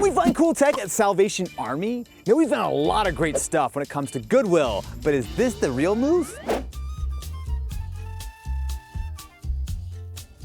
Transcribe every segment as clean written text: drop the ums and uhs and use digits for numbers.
we find cool tech at Salvation Army? You know, we found a lot of great stuff when it comes to Goodwill, but is this the real move?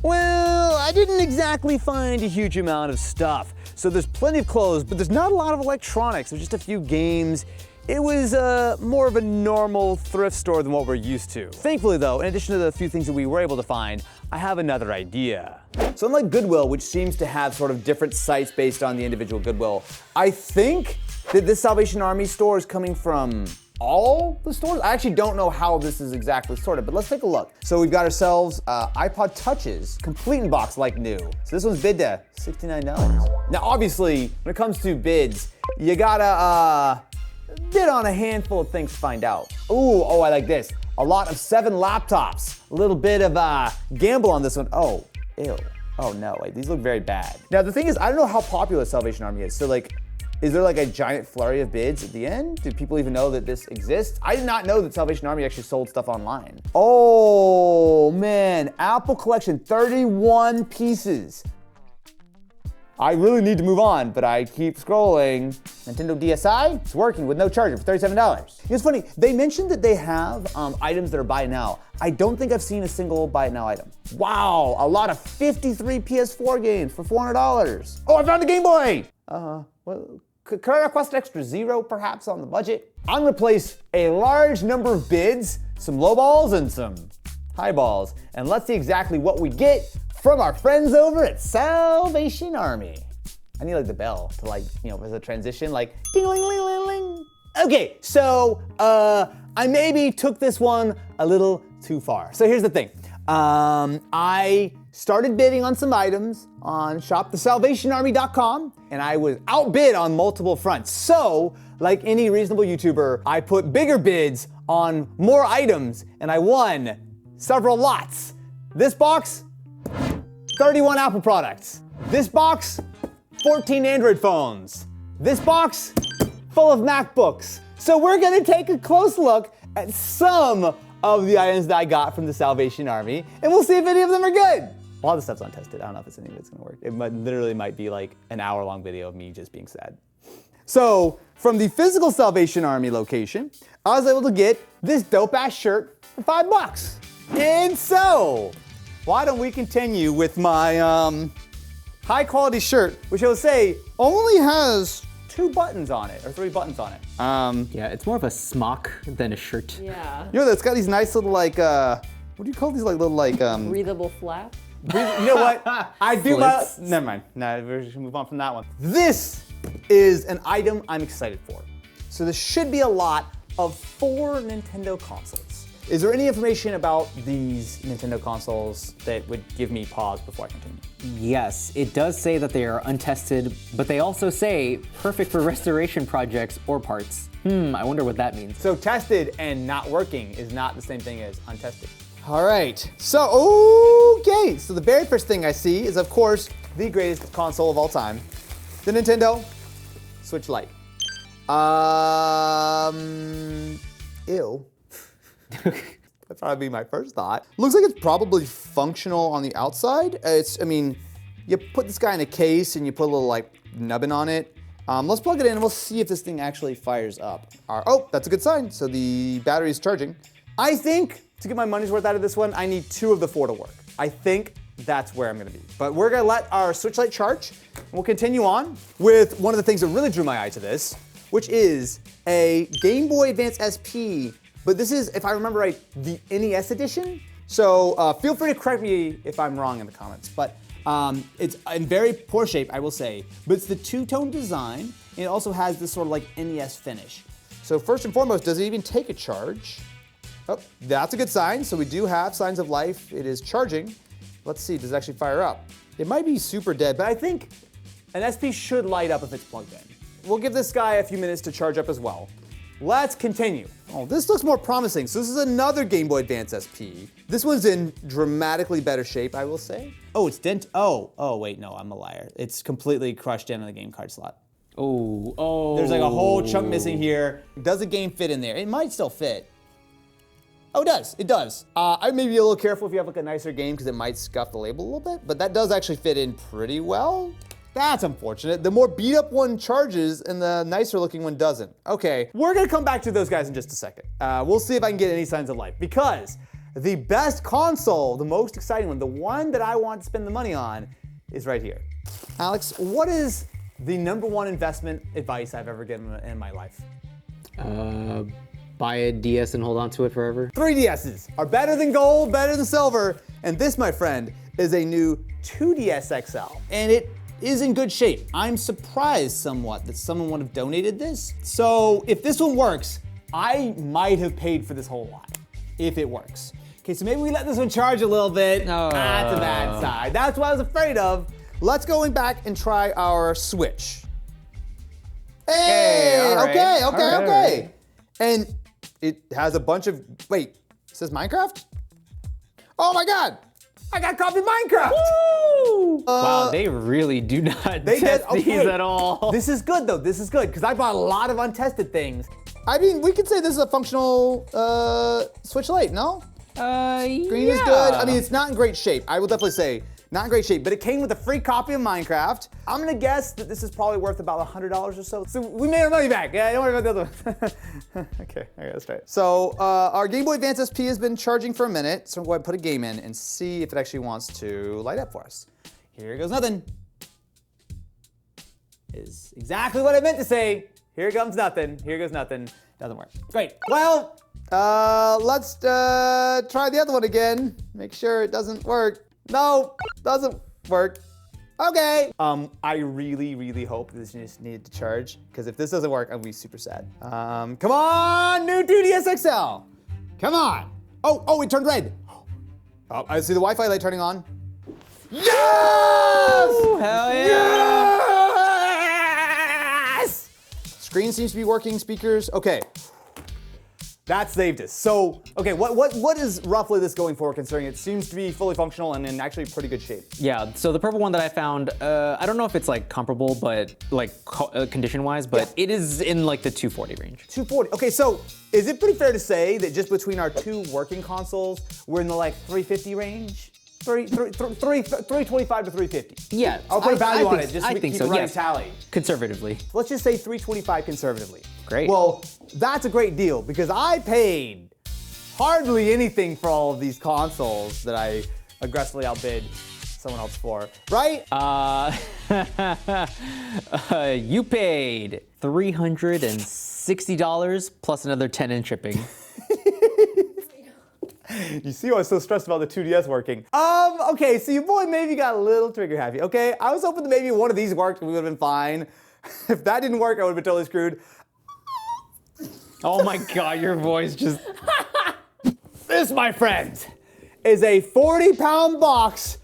Well, I didn't exactly find a huge amount of stuff. So there's plenty of clothes, but there's not a lot of electronics. There's just a few games. It was more of a normal thrift store than what we're used to. Thankfully though, in addition to the few things that we were able to find, I have another idea. So unlike Goodwill, which seems to have sort of different sites based on the individual Goodwill, I think that this Salvation Army store is coming from all the stores. I actually don't know how this is exactly sorted, but let's take a look. So we've got ourselves iPod Touches, complete in box like new. So this one's bid to $69. Now obviously, when it comes to bids, you gotta bid on a handful of things to find out. Ooh, oh, I like this. A lot of 7 laptops. A little bit of gamble on this one. Oh, ew. Oh no, wait, these look very bad. Now the thing is, I don't know how popular Salvation Army is. So like, is there like a giant flurry of bids at the end? Do people even know that this exists? I did not know that Salvation Army actually sold stuff online. Oh man, Apple Collection, 31 pieces. I really need to move on, but I keep scrolling. Nintendo DSi, it's working with no charger for $37. It's funny, they mentioned that they have items that are buy now. I don't think I've seen a single buy it now item. Wow, a lot of 53 PS4 games for $400. Oh, I found a Game Boy! Well, could I request an extra zero perhaps on the budget? I'm gonna place a large number of bids, some low balls and some high balls, and let's see exactly what we get from our friends over at Salvation Army. I need like the bell to like, you know, as a transition, like ding-a-ling-ling-ling-ling. Okay, so I maybe took this one a little too far. So here's the thing. I started bidding on some items on shopthesalvationarmy.com, and I was outbid on multiple fronts. So, like any reasonable YouTuber, I put bigger bids on more items, and I won several lots. This box, 31 Apple products. This box, 14 Android phones. This box, full of MacBooks. So we're gonna take a close look at some of the items that I got from the Salvation Army, and we'll see if any of them are good. A lot of the stuff's untested. I don't know if any of it's gonna work. It literally might be like an hour-long video of me just being sad. So, from the physical Salvation Army location, I was able to get this dope-ass shirt for $5. And so, why don't we continue with my high-quality shirt, which I will say only has 2 buttons on it, or 3 buttons on it. Yeah, it's more of a smock than a shirt. Yeah. You know, it's got these nice little like, what do you call these like little like, Breathable flap. You know what? I do my, Slits. never mind. No, we're just gonna move on from that one. This is an item I'm excited for. So this should be a lot of 4 Nintendo consoles. Is there any information about these Nintendo consoles that would give me pause before I continue? Yes, it does say that they are untested, but they also say perfect for restoration projects or parts. I wonder what that means. So tested and not working is not the same thing as untested. All right, so, okay. So the very first thing I see is, of course, the greatest console of all time, the Nintendo Switch Lite. Ew. That'd probably be my first thought. Looks like it's probably functional on the outside. I mean, you put this guy in a case and you put a little like nubbin on it. Let's plug it in and we'll see if this thing actually fires up. Oh, that's a good sign. So the battery is charging. I think to get my money's worth out of this one, I need 2 of the 4 to work. I think that's where I'm gonna be. But we're gonna let our Switch Lite charge. And we'll continue on with one of the things that really drew my eye to this, which is a Game Boy Advance SP. But this is, if I remember right, the NES edition. So feel free to correct me if I'm wrong in the comments. But it's in very poor shape, I will say. But it's the 2-tone design, and it also has this sort of like NES finish. So first and foremost, does it even take a charge? Oh, that's a good sign. So we do have signs of life. It is charging. Let's see, does it actually fire up? It might be super dead, but I think an SP should light up if it's plugged in. We'll give this guy a few minutes to charge up as well. Let's continue. Oh, this looks more promising. So this is another Game Boy Advance SP. This one's in dramatically better shape, I will say. Oh, it's oh, wait, no, I'm a liar. It's completely crushed in on the game card slot. Oh. There's like a whole chunk missing here. Does the game fit in there? It might still fit. Oh, it does. I may be a little careful if you have like a nicer game because it might scuff the label a little bit, but that does actually fit in pretty well. That's unfortunate. The more beat up one charges and the nicer looking one doesn't. Okay, we're gonna come back to those guys in just a second. We'll see if I can get any signs of life, because the best console, the most exciting one, the one that I want to spend the money on, is right here. Alex, what is the #1 investment advice I've ever given in my life? Buy a DS and hold on to it forever. 3DSs are better than gold, better than silver, and this, my friend, is a new 2DS XL, and it is in good shape. I'm surprised somewhat that someone would have donated this. So if this one works, I might have paid for this whole lot, if it works. Okay, so maybe we let this one charge a little bit. No. That's a bad side. That's what I was afraid of. Let's go back and try our Switch. Hey, all right. okay. All right. And it has a bunch of, wait, it says Minecraft? Oh my God, I got copied Minecraft. Woo! Wow, they really do not test these at all. This is good though, this is good, because I bought a lot of untested things. I mean, we could say this is a functional Switch Lite, no? Screen is good. I mean, it's not in great shape. I will definitely say, not in great shape, but it came with a free copy of Minecraft. I'm gonna guess that this is probably worth about $100 or so. So we made our money back. Yeah, don't worry about the other one. Okay, I got it straight. So our Game Boy Advance SP has been charging for a minute. So I'm going to put a game in and see if it actually wants to light up for us. Here goes nothing. Is exactly what I meant to say. Here comes nothing. Here goes nothing. Doesn't work. Great. Well, let's try the other one again. Make sure it doesn't work. No, doesn't work. Okay. I really, really hope this just needed to charge, because if this doesn't work, I'm gonna be super sad. Come on, new 2DS XL. Come on. Oh, it turned red. Oh, I see the Wi-Fi light turning on. Yes! Hell yeah! Yes! Screen seems to be working, speakers. Okay. That saved us. So, okay, what is roughly this going for, considering it seems to be fully functional and in actually pretty good shape? Yeah, so the purple one that I found, I don't know if it's like comparable, but like condition-wise, but it is in like the 240 range. 240. Okay, so is it pretty fair to say that just between our two working consoles, we're in the like 350 range? 325 to 350. Yeah, I'll put a value on think- it just I to think keep so, a running yes. tally. Conservatively. Let's just say 325 conservatively. Great. Well, that's a great deal, because I paid hardly anything for all of these consoles that I aggressively outbid someone else for, right? You paid $360 plus another 10 in shipping. You see why I was so stressed about the 2DS working. Okay, so your boy maybe got a little trigger happy, okay? I was hoping that maybe one of these worked and we would have been fine. If that didn't work, I would have been totally screwed. Oh my God, your voice just... This, my friends, is a 40-pound box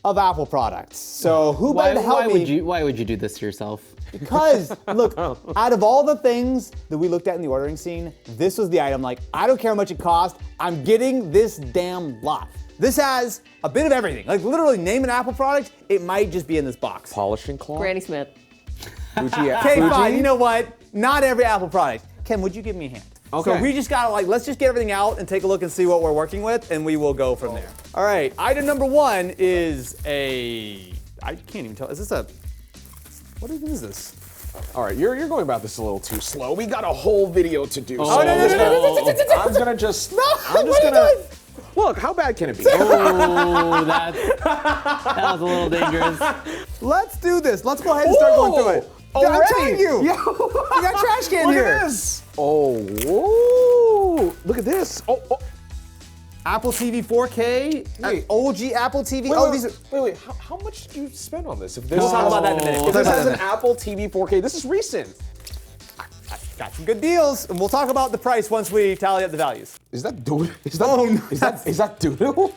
of Apple products. So who better to help me? Why would you do this to yourself? Because, look, out of all the things that we looked at in the ordering scene, this was the item, like, I don't care how much it cost, I'm getting this damn lot. This has a bit of everything. Like, literally, name an Apple product, it might just be in this box. Polishing cloth? Granny Smith. Okay, fine, you know what? Not every Apple product. Ken, would you give me a hand? Okay. So we just gotta, like, let's just get everything out and take a look and see what we're working with, and we will go from there. All right, item number 1 is a, I can't even tell, is this a, what even is this? All right, you're going about this a little too slow. We got a whole video to do. Oh, no. I'm gonna just. No, I'm just what are you gonna. doing? Look, how bad can it be? Oh, that was a little dangerous. Let's do this. Let's go ahead and start going through it. I'm Already? telling you. Yo. You got a trash can Look here. at this. Oh, whoa. Look at this. Oh. Apple TV 4K, Wait. OG Apple TV. Wait. How much did you spend on this? If this We'll talk about that in a minute. If this has an Apple TV 4K, this is recent. Got some good deals, and we'll talk about the price once we tally up the values. Is that doodle? Is that, Oh, no, is that doodle?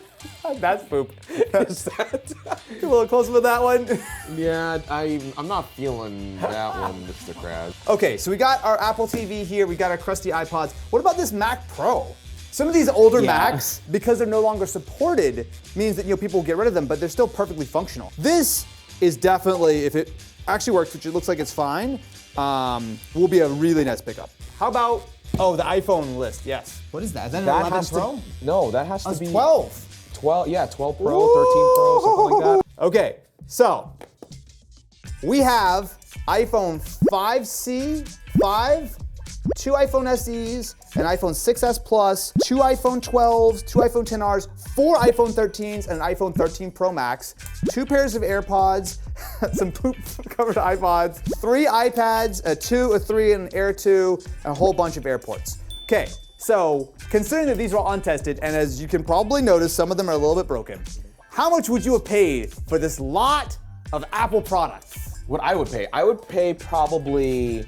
That's poop. Is that? A little closer with that one. Yeah, I'm not feeling that one, Mr. Krabs. Okay, so we got our Apple TV here. We got our crusty iPods. What about this Mac Pro? Some of these older Macs, because they're no longer supported, means that people will get rid of them, but they're still perfectly functional. This is definitely, if it actually works, which it looks like it's fine, will be a really nice pickup. How about, the iPhone list, yes. What is that? Is that an 11 Pro? No, that has to be 12. 12, yeah, 12 Pro, 13 Pro, something like that. Okay, so we have iPhone 5C, 5, 2 iPhone SEs, an iPhone 6s Plus, 2 iPhone 12s, 2 iPhone 10Rs, 4 iPhone 13s, and an iPhone 13 Pro Max, 2 pairs of AirPods, some poop-covered iPods, 3 iPads, a 2, a 3, and an Air 2, and a whole bunch of AirPorts. Okay, so considering that these are all untested, and as you can probably notice, some of them are a little bit broken, how much would you have paid for this lot of Apple products? What I would pay probably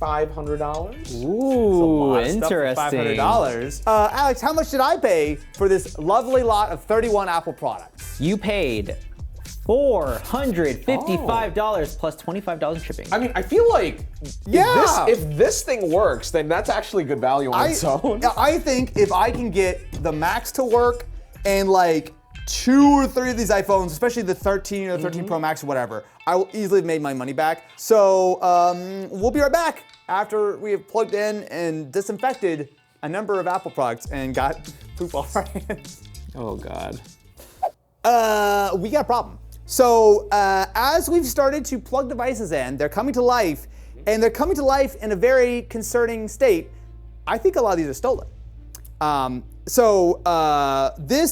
$500. Ooh, $500. interesting. Alex, how much did I pay for this lovely lot of 31 Apple products? You paid $455 plus $25 shipping. I mean, I feel like if this thing works, then that's actually good value on its own. I think if I can get the Max to work and like 2 or 3 of these iPhones, especially the 13 or 13 Pro Max or whatever, I will easily have made my money back. So we'll be right back after we have plugged in and disinfected a number of Apple products and got poop off our hands. Oh God. We got a problem. So as we've started to plug devices in, they're coming to life, and they're coming to life in a very concerning state. I think a lot of these are stolen. This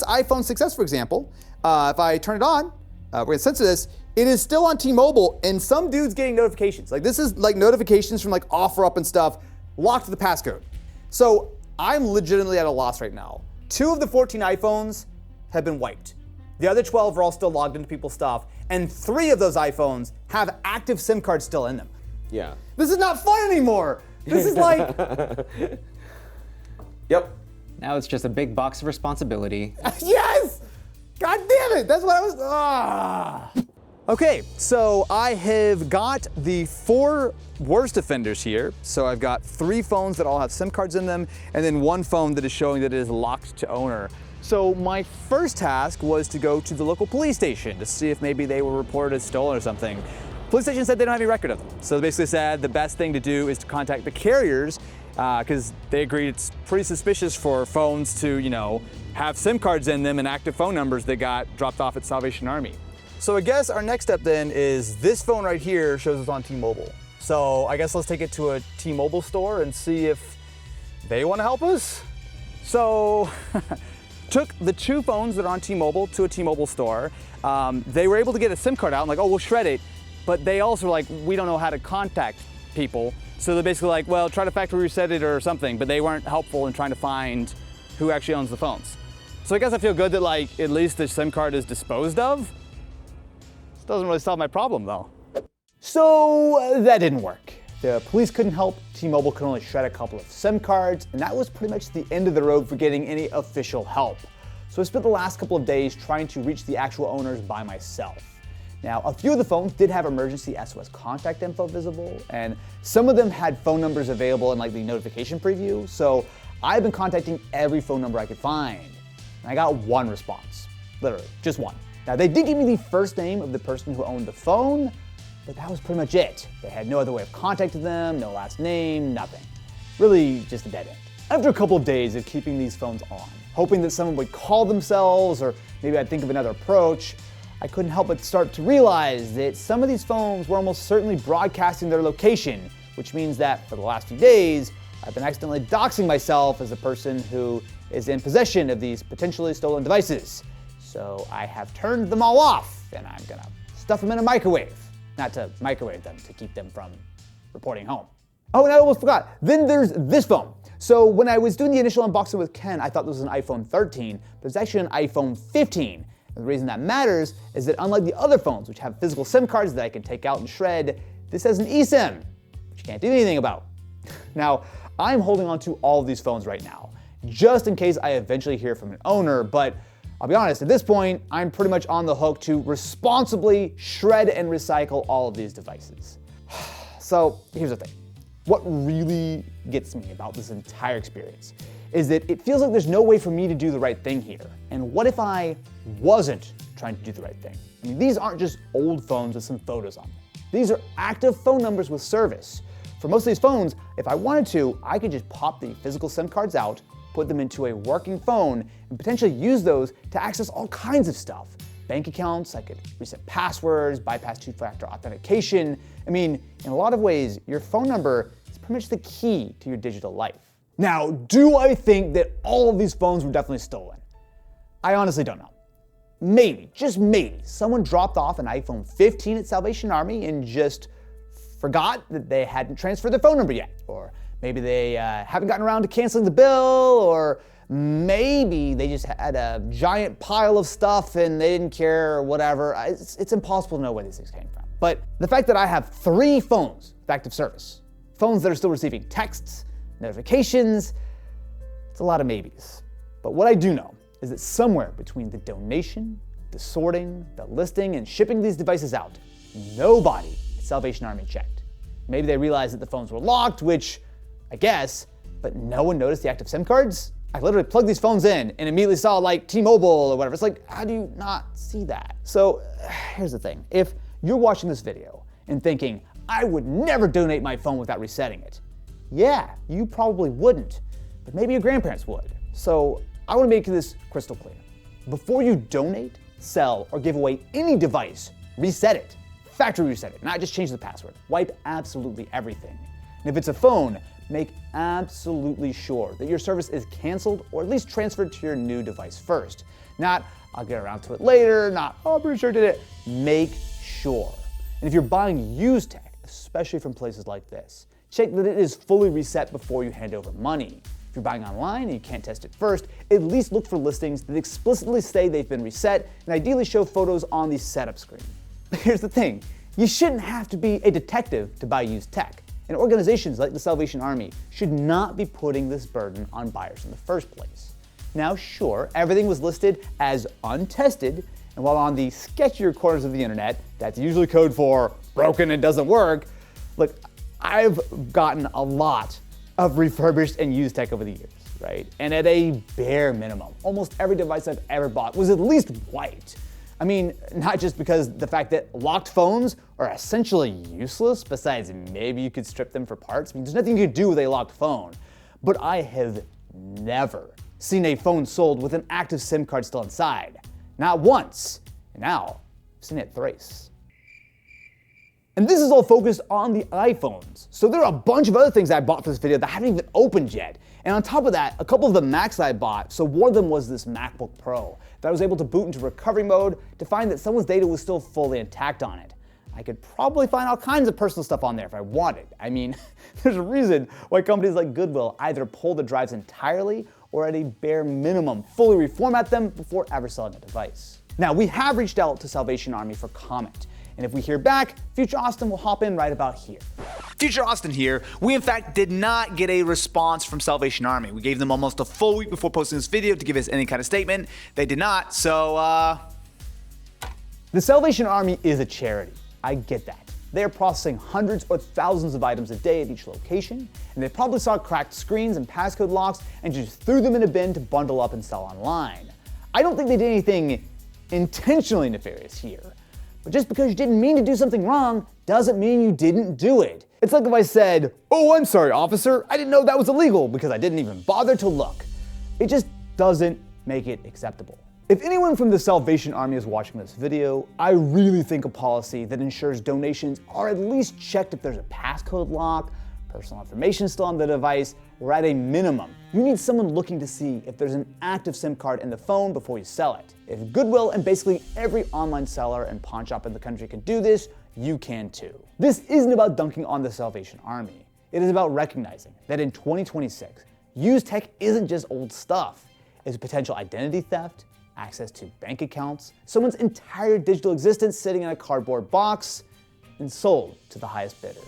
iPhone 6s, for example, if I turn it on, we're gonna censor this, it is still on T-Mobile, and some dude's getting notifications. Like this is like notifications from like OfferUp and stuff, locked to the passcode. So I'm legitimately at a loss right now. 2 of the 14 iPhones have been wiped. The other 12 are all still logged into people's stuff, and 3 of those iPhones have active SIM cards still in them. Yeah. This is not fun anymore. This is like... Yep. Now it's just a big box of responsibility. Yes! God damn it! That's what I was... Okay, so I have got the 4 worst offenders here. So I've got 3 phones that all have SIM cards in them, and then 1 phone that is showing that it is locked to owner. So my first task was to go to the local police station to see if maybe they were reported as stolen or something. Police station said they don't have any record of them. So they basically said the best thing to do is to contact the carriers because they agreed it's pretty suspicious for phones to, you know, have SIM cards in them and active phone numbers that got dropped off at Salvation Army. So I guess our next step then is this phone right here shows it's on T-Mobile. So I guess let's take it to a T-Mobile store and see if they want to help us. So took the 2 phones that are on T-Mobile to a T-Mobile store. They were able to get a SIM card out. I'm like, oh, we'll shred it. But they also were like, we don't know how to contact people. So they're basically like, well, try to factory reset it or something. But they weren't helpful in trying to find who actually owns the phones. So I guess I feel good that like at least the SIM card is disposed of. This doesn't really solve my problem though. So that didn't work. The police couldn't help, T-Mobile could only shred a couple of SIM cards, and that was pretty much the end of the road for getting any official help. So I spent the last couple of days trying to reach the actual owners by myself. Now, a few of the phones did have emergency SOS contact info visible, and some of them had phone numbers available in like the notification preview, so I've been contacting every phone number I could find. And I got 1 response, literally, just 1. Now, they did give me the first name of the person who owned the phone, but that was pretty much it. They had no other way of contacting them, no last name, nothing. Really just a dead end. After a couple of days of keeping these phones on, hoping that someone would call themselves or maybe I'd think of another approach, I couldn't help but start to realize that some of these phones were almost certainly broadcasting their location, which means that for the last few days, I've been accidentally doxing myself as a person who is in possession of these potentially stolen devices. So I have turned them all off, and I'm gonna stuff them in a microwave. Not to microwave them, to keep them from reporting home. Oh, and I almost forgot. Then there's this phone. So when I was doing the initial unboxing with Ken, I thought this was an iPhone 13, but it's actually an iPhone 15. And the reason that matters is that unlike the other phones, which have physical SIM cards that I can take out and shred, this has an eSIM, which you can't do anything about. Now, I'm holding on to all of these phones right now, just in case I eventually hear from an owner, but I'll be honest, at this point, I'm pretty much on the hook to responsibly shred and recycle all of these devices. So here's the thing. What really gets me about this entire experience is that it feels like there's no way for me to do the right thing here. And what if I wasn't trying to do the right thing? I mean, these aren't just old phones with some photos on them. These are active phone numbers with service. For most of these phones, if I wanted to, I could just pop the physical SIM cards out, put them into a working phone, and potentially use those to access all kinds of stuff. bank accounts, I could reset passwords, bypass two-factor authentication. I mean, in a lot of ways, your phone number is pretty much the key to your digital life. Now, do I think that all of these phones were definitely stolen? I honestly don't know. Maybe, just maybe, someone dropped off an iPhone 15 at Salvation Army and just forgot that they hadn't transferred their phone number yet. Or maybe they haven't gotten around to canceling the bill, or maybe they just had a giant pile of stuff and they didn't care or whatever. It's impossible to know where these things came from. But the fact that I have 3 phones with active service, phones that are still receiving texts, notifications, it's a lot of maybes. But what I do know is that somewhere between the donation, the sorting, the listing, and shipping these devices out, nobody at Salvation Army checked. Maybe they realized that the phones were locked, which I guess, but no one noticed the active SIM cards? I literally plugged these phones in and immediately saw like T-Mobile or whatever. It's like, how do you not see that? So here's the thing. If you're watching this video and thinking, I would never donate my phone without resetting it, yeah, you probably wouldn't, but maybe your grandparents would. So I want to make this crystal clear. Before you donate, sell, or give away any device, reset it. Factory reset it, not just change the password. Wipe absolutely everything. And if it's a phone, make absolutely sure that your service is canceled or at least transferred to your new device first. Not, I'll get around to it later, not, oh, I'm pretty sure I did it. Make sure. And if you're buying used tech, especially from places like this, check that it is fully reset before you hand over money. If you're buying online and you can't test it first, at least look for listings that explicitly say they've been reset and ideally show photos on the setup screen. But here's the thing, you shouldn't have to be a detective to buy used tech. And organizations like the Salvation Army should not be putting this burden on buyers in the first place. Now, sure, everything was listed as untested, and while on the sketchier corners of the internet, that's usually code for broken and doesn't work, look, I've gotten a lot of refurbished and used tech over the years, right? And at a bare minimum, almost every device I've ever bought was at least wiped. I mean, not just because the fact that locked phones are essentially useless, besides maybe you could strip them for parts. I mean, there's nothing you could do with a locked phone. But I have never seen a phone sold with an active SIM card still inside. Not once. And now, I've seen it thrice. And this is all focused on the iPhones. So there are a bunch of other things I bought for this video that haven't even opened yet. And on top of that, a couple of the Macs I bought, so one of them was this MacBook Pro that I was able to boot into recovery mode to find that someone's data was still fully intact on it. I could probably find all kinds of personal stuff on there if I wanted. I mean, there's a reason why companies like Goodwill either pull the drives entirely or at a bare minimum fully reformat them before ever selling a device. Now, we have reached out to Salvation Army for comment. And if we hear back, Future Austin will hop in right about here. Future Austin here. We in fact did not get a response from Salvation Army. We gave them almost a full week before posting this video to give us any kind of statement. They did not, so The Salvation Army is a charity. I get that. They are processing hundreds or thousands of items a day at each location, and they probably saw cracked screens and passcode locks and just threw them in a bin to bundle up and sell online. I don't think they did anything intentionally nefarious here. But just because you didn't mean to do something wrong doesn't mean you didn't do it. It's like if I said, oh, I'm sorry, officer, I didn't know that was illegal because I didn't even bother to look. It just doesn't make it acceptable. If anyone from the Salvation Army is watching this video, I really think a policy that ensures donations are at least checked if there's a passcode lock, personal information still on the device, or at a minimum, you need someone looking to see if there's an active SIM card in the phone before you sell it. If Goodwill and basically every online seller and pawn shop in the country can do this, you can too. This isn't about dunking on the Salvation Army. It is about recognizing that in 2026, used tech isn't just old stuff. It's potential identity theft, access to bank accounts, someone's entire digital existence sitting in a cardboard box, and sold to the highest bidder.